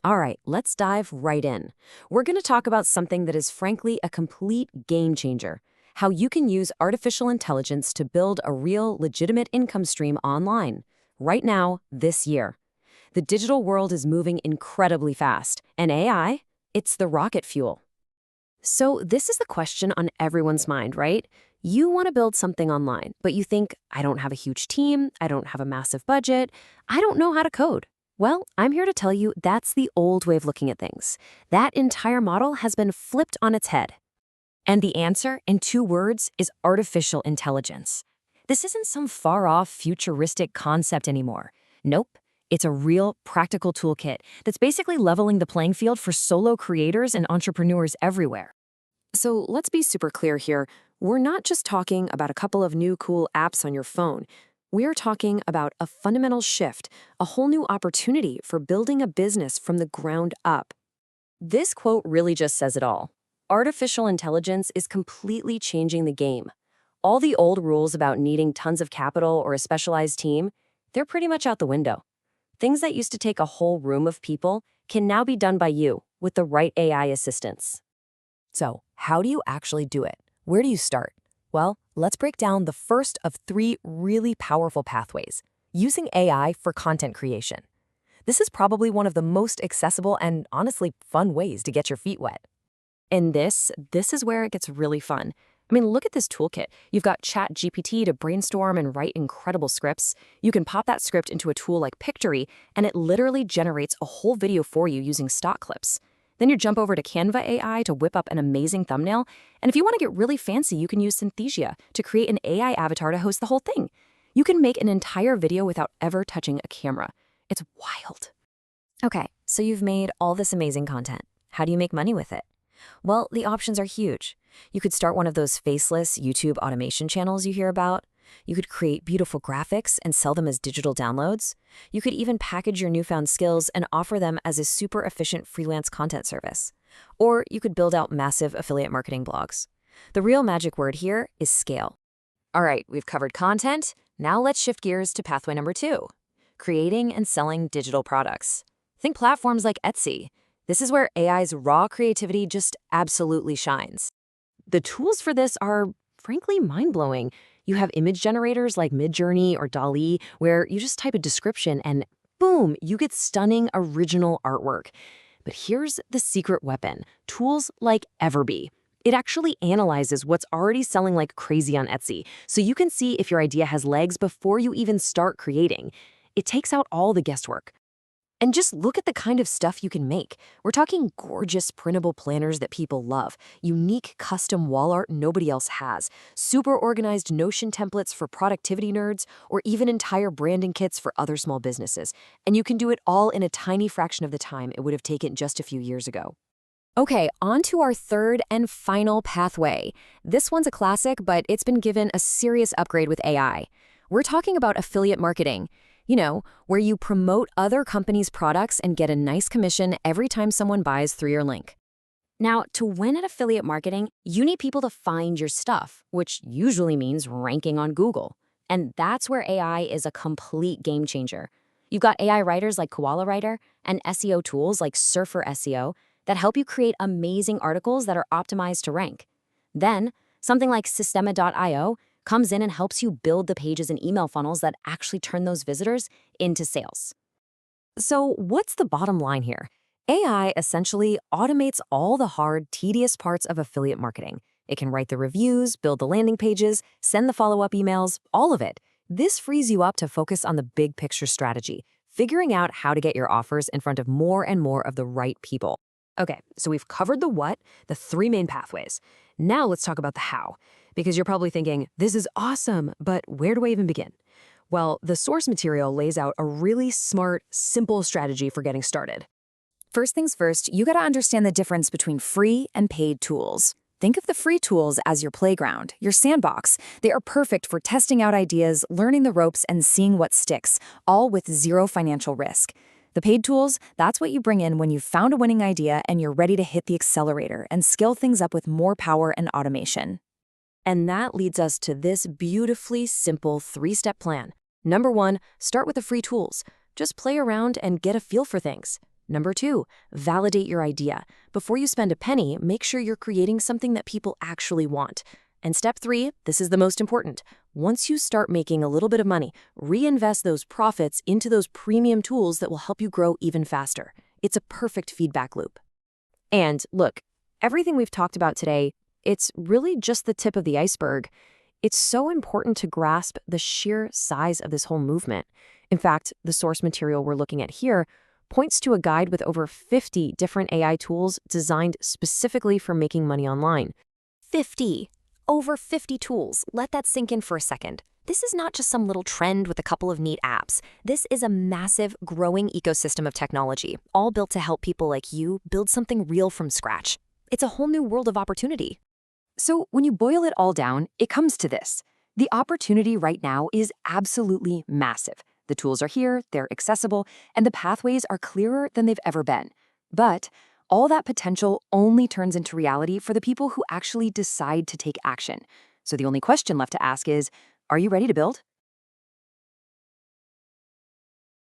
All right, let's dive right in. We're going to talk about something that is frankly a complete game changer: how you can use artificial intelligence to build a real, legitimate income stream online. Right now, this year. The digital world is moving incredibly fast, and AI? It's the rocket fuel. So, this is the question on everyone's mind, right? You want to build something online, but you think, I don't have a huge team, I don't have a massive budget, I don't know how to code. Well, I'm here to tell you that's the old way of looking at things. That entire model has been flipped on its head. And the answer, in two words, is artificial intelligence. This isn't some far-off, futuristic concept anymore. Nope. It's a real, practical toolkit that's basically leveling the playing field for solo creators and entrepreneurs everywhere. So let's be super clear here. We're not just talking about a couple of new cool apps on your phone. We're talking about a fundamental shift, a whole new opportunity for building a business from the ground up. This quote really just says it all. Artificial intelligence is completely changing the game. All the old rules about needing tons of capital or a specialized team, they're pretty much out the window. Things that used to take a whole room of people can now be done by you with the right AI assistance. So, how do you actually do it? Where do you start? Well, let's break down the first of three really powerful pathways: using AI for content creation. This is probably one of the most accessible and honestly fun ways to get your feet wet. And this is where it gets really fun. I mean, look at this toolkit. You've got ChatGPT to brainstorm and write incredible scripts. You can pop that script into a tool like Pictory, and it literally generates a whole video for you using stock clips. Then you jump over to Canva AI to whip up an amazing thumbnail. And if you want to get really fancy, you can use Synthesia to create an AI avatar to host the whole thing. You can make an entire video without ever touching a camera. It's wild. Okay, so you've made all this amazing content. How do you make money with it? Well, the options are huge. You could start one of those faceless YouTube automation channels you hear about. You could create beautiful graphics and sell them as digital downloads. You could even package your newfound skills and offer them as a super efficient freelance content service. Or you could build out massive affiliate marketing blogs. The real magic word here is scale. All right, we've covered content. Now let's shift gears to pathway number 2, creating and selling digital products. Think platforms like Etsy. This is where AI's raw creativity just absolutely shines. The tools for this are, frankly, mind-blowing. You have image generators like Midjourney or DALL-E, where you just type a description and boom, you get stunning original artwork. But here's the secret weapon: tools like Everbee. It actually analyzes what's already selling like crazy on Etsy, so you can see if your idea has legs before you even start creating. It takes out all the guesswork. And just look at the kind of stuff you can make. We're talking gorgeous printable planners that people love, unique custom wall art nobody else has, super organized Notion templates for productivity nerds, or even entire branding kits for other small businesses. And you can do it all in a tiny fraction of the time it would have taken just a few years ago. Okay, on to our third and final pathway. This one's a classic, but it's been given a serious upgrade with AI. We're talking about affiliate marketing. You know, where you promote other companies' products and get a nice commission every time someone buys through your link. Now, to win at affiliate marketing, you need people to find your stuff, which usually means ranking on Google. And that's where AI is a complete game changer. You've got AI writers like Koala Writer and SEO tools like Surfer SEO that help you create amazing articles that are optimized to rank. Then, something like Systema.io comes in and helps you build the pages and email funnels that actually turn those visitors into sales. So what's the bottom line here? AI essentially automates all the hard, tedious parts of affiliate marketing. It can write the reviews, build the landing pages, send the follow-up emails, all of it. This frees you up to focus on the big picture strategy, figuring out how to get your offers in front of more and more of the right people. Okay, so we've covered the what, the 3 main pathways. Now let's talk about the how. Because you're probably thinking, this is awesome, but where do I even begin? Well, the source material lays out a really smart, simple strategy for getting started. First things first, you gotta understand the difference between free and paid tools. Think of the free tools as your playground, your sandbox. They are perfect for testing out ideas, learning the ropes, and seeing what sticks, all with zero financial risk. The paid tools, that's what you bring in when you've found a winning idea and you're ready to hit the accelerator and scale things up with more power and automation. And that leads us to this beautifully simple 3-step plan. Number 1, start with the free tools. Just play around and get a feel for things. Number 2, validate your idea. Before you spend a penny, make sure you're creating something that people actually want. And step 3, this is the most important. Once you start making a little bit of money, reinvest those profits into those premium tools that will help you grow even faster. It's a perfect feedback loop. And look, everything we've talked about today, it's really just the tip of the iceberg. It's so important to grasp the sheer size of this whole movement. In fact, the source material we're looking at here points to a guide with over 50 different AI tools designed specifically for making money online. 50. Over 50 tools. Let that sink in for a second. This is not just some little trend with a couple of neat apps. This is a massive, growing ecosystem of technology, all built to help people like you build something real from scratch. It's a whole new world of opportunity. So when you boil it all down, it comes to this. The opportunity right now is absolutely massive. The tools are here, they're accessible, and the pathways are clearer than they've ever been. But all that potential only turns into reality for the people who actually decide to take action. So the only question left to ask is, are you ready to build?